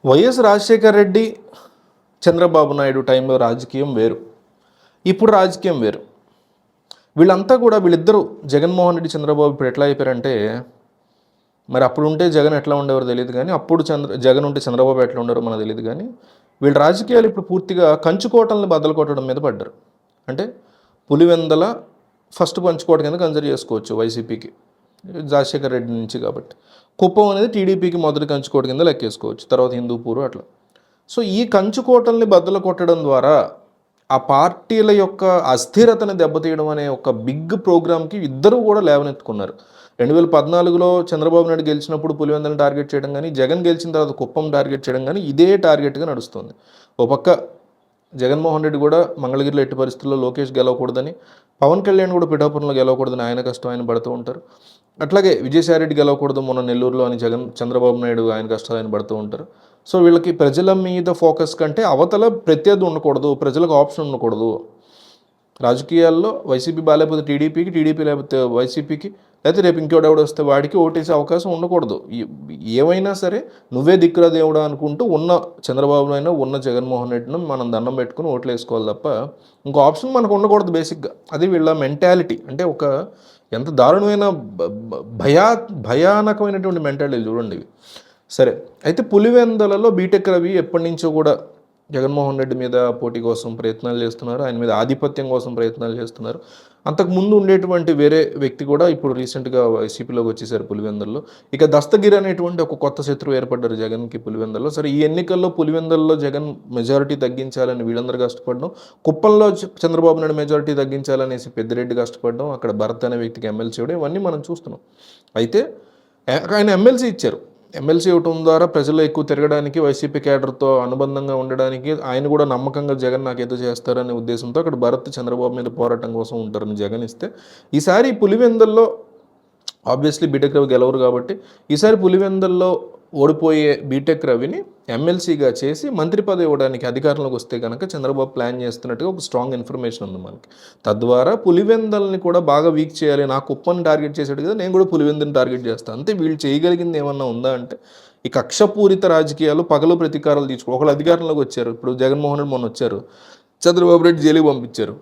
YS Rajasekhara Reddy, Chandrababu Naidu టైంలో రాజకీయం వేరు, ఇప్పుడు రాజకీయం వేరు. వీళ్ళంతా కూడా వీళ్ళిద్దరూ జగన్మోహన్ రెడ్డి, చంద్రబాబు ఇప్పుడు ఎట్లా అయిపోయారంటే, మరి అప్పుడు ఉంటే జగన్ ఎట్లా ఉండేవారో తెలియదు కానీ, అప్పుడు జగన్ ఉంటే చంద్రబాబు ఎట్లా ఉండేవారో మనకు తెలియదు కానీ, వీళ్ళ రాజకీయాలు ఇప్పుడు పూర్తిగా కంచుకోటల్ని బద్దలు కొట్టడం మీద పడ్డారు. అంటే పులివెందల ఫస్ట్ పంచుకోట కింద కన్సిడర్ చేసుకోవచ్చు వైసీపీకి, రాజశేఖర రెడ్డి నుంచి కాబట్టి. కుప్పం అనేది టీడీపీకి మొదటి కంచుకోట కింద లెక్కేసుకోవచ్చు, తర్వాత హిందూపూరు అట్లా. సో ఈ కంచుకోటల్ని బద్దలు కొట్టడం ద్వారా ఆ పార్టీల యొక్క అస్థిరతని దెబ్బతీయడం అనే ఒక బిగ్ ప్రోగ్రామ్కి ఇద్దరు కూడా లేవనెత్తుకున్నారు. 2014లో చంద్రబాబు నాయుడు గెలిచినప్పుడు పులివెందులను టార్గెట్ చేయడం కానీ, జగన్ గెలిచిన తర్వాత కుప్పం టార్గెట్ చేయడం కానీ ఇదే టార్గెట్గా నడుస్తుంది. ఓ పక్క జగన్మోహన్ రెడ్డి కూడా మంగళగిరిలో ఎట్టి పరిస్థితుల్లో లోకేష్ గెలవకూడదని, పవన్ కళ్యాణ్ కూడా పిఠాపురంలో గెలవకూడదని ఆయన కష్టం ఆయన పడుతూ ఉంటారు. అట్లాగే విజయసాయిరెడ్డి గెలవకూడదు మొన్న నెల్లూరులో అని చంద్రబాబు నాయుడు ఆయన కష్టాలు ఆయన పడుతూ ఉంటారు. సో వీళ్ళకి ప్రజల మీద ఫోకస్ కంటే అవతల ప్రత్యర్థి ఉండకూడదు, ప్రజలకు ఆప్షన్ ఉండకూడదు. రాజకీయాల్లో వైసీపీ బాగాలేకపోతే టీడీపీకి, టీడీపీ లేకపోతే వైసీపీకి, లేకపోతే రేపు ఇంకోడెవడ వస్తే వాడికి ఓటేసే అవకాశం ఉండకూడదు. ఏమైనా సరే నువ్వే దిక్కురా దేవుడా అనుకుంటూ ఉన్న చంద్రబాబునైనా ఉన్న జగన్మోహన్ రెడ్డిని మనం దండం పెట్టుకుని ఓట్లు వేసుకోవాలి తప్ప ఇంకో ఆప్షన్ మనకు ఉండకూడదు బేసిక్గా. అది వీళ్ళ మెంటాలిటీ. అంటే ఒక ఎంత దారుణమైన భయానకమైనటువంటి మెంటాలిటీ చూడండి ఇవి. సరే, అయితే పులివెందలలో బీటెక్ రవి ఎప్పటి నుంచో కూడా జగన్మోహన్ రెడ్డి మీద పోటీ కోసం ప్రయత్నాలు చేస్తున్నారు, ఆయన మీద ఆధిపత్యం కోసం ప్రయత్నాలు చేస్తున్నారు. అంతకుముందు ఉండేటువంటి వేరే వ్యక్తి కూడా ఇప్పుడు రీసెంట్గా వైసీపీలోకి వచ్చేసారు పులివెందుల్లో. ఇక దస్తగిరి అనేటువంటి ఒక కొత్త శత్రువు ఏర్పడ్డారు జగన్కి పులివెందుల్లో. సరే, ఈ ఎన్నికల్లో పులివెందుల్లో జగన్ మెజారిటీ తగ్గించాలని వీళ్ళందరూ కష్టపడడం, కుప్పంలో చంద్రబాబు నాయుడు మెజారిటీ తగ్గించాలనేసి పెద్దిరెడ్డి కష్టపడడం, అక్కడ భరత్ అనే వ్యక్తికి ఎమ్మెల్సీ ఇవ్వడం, ఇవన్నీ మనం చూస్తున్నాం. అయితే ఆయన ఎమ్మెల్సీ ఇచ్చారు. ఎమ్మెల్సీ ఇవ్వటం ద్వారా ప్రజలు ఎక్కువ తిరగడానికి, వైసీపీ క్యాడర్తో అనుబంధంగా ఉండడానికి, ఆయన కూడా నమ్మకంగా జగన్ నాకేదో చేస్తారనే ఉద్దేశంతో అక్కడ భరత్ చంద్రబాబు మీద పోరాటం కోసం ఉంటారని జగన్ ఇస్తే, ఈసారి పులివెందుల్లో ఆబ్వియస్లీ బీటెక్ రవి గెలవరు కాబట్టి ఈసారి పులివెందుల్లో ఓడిపోయే బీటెక్ రవిని ఎమ్మెల్సీగా చేసి మంత్రి పదవి ఇవ్వడానికి అధికారంలోకి వస్తే కనుక చంద్రబాబు ప్లాన్ చేస్తున్నట్టుగా ఒక స్ట్రాంగ్ ఇన్ఫర్మేషన్ ఉంది మనకి. తద్వారా పులివెందుల్ని కూడా బాగా వీక్ చేయాలి, నా కుప్పని టార్గెట్ చేసాడు కదా నేను కూడా పులివెందుని టార్గెట్ చేస్తాను. అంతే, వీళ్ళు చేయగలిగింది ఏమన్నా ఉందా అంటే ఈ కక్షపూరిత రాజకీయాలు, పగలు ప్రతీకారాలు ఒకళ్ళు అధికారంలోకి వచ్చారు. ఇప్పుడు జగన్మోహన్ రెడ్డి మొన్న వచ్చారు, చంద్రబాబు రెడ్డి జైలుకి పంపించారు.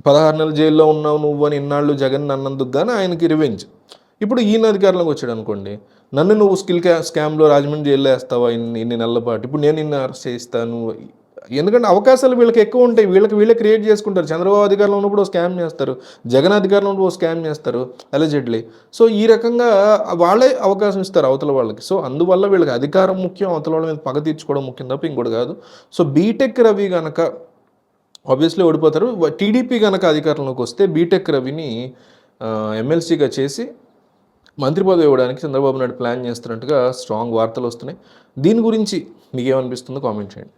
16 నెలలు జైల్లో ఉన్నావు నువ్వు అని ఇన్నాళ్ళు జగన్ అన్నందుకు కానీ ఆయనకి రివెంజ్. ఇప్పుడు ఈయన అధికారంలోకి వచ్చాడు అనుకోండి, నన్ను నువ్వు స్కామ్లో రాజమండ్రి జైల్లో వేస్తావా ఇన్ని నెలల పాటు, ఇప్పుడు నేను నిన్ను అరెస్ట్ చేస్తాను. ఎందుకంటే అవకాశాలు వీళ్ళకి ఎక్కువ ఉంటాయి, వీళ్ళే క్రియేట్ చేసుకుంటారు. చంద్రబాబు అధికారంలో ఉన్నప్పుడు ఓ స్కామ్ చేస్తారు, జగన్ అధికారంలో ఉన్నప్పుడు ఓ స్కామ్ చేస్తారు అలెజెడ్లీ. సో ఈ రకంగా వాళ్ళే అవకాశం ఇస్తారు అవతల వాళ్ళకి. సో అందువల్ల వీళ్ళకి అధికారం ముఖ్యం, అవతల వాళ్ళ మీద పగ తీర్చుకోవడం ముఖ్యం తప్ప ఇంకోటి కాదు. సో బీటెక్ రవి కనుక ఆబ్వియస్లీ ఓడిపోతారు. టీడీపీ కనుక అధికారంలోకి వస్తే బీటెక్ రవిని ఎమ్మెల్సీగా చేసి మంత్రి పదవి ఇవ్వడానికి చంద్రబాబు నాయుడు ప్లాన్ చేస్తున్నట్టుగా స్ట్రాంగ్ వార్తలు వస్తున్నాయి. దీని గురించి మీకేమనిపిస్తుందో కామెంట్ చేయండి.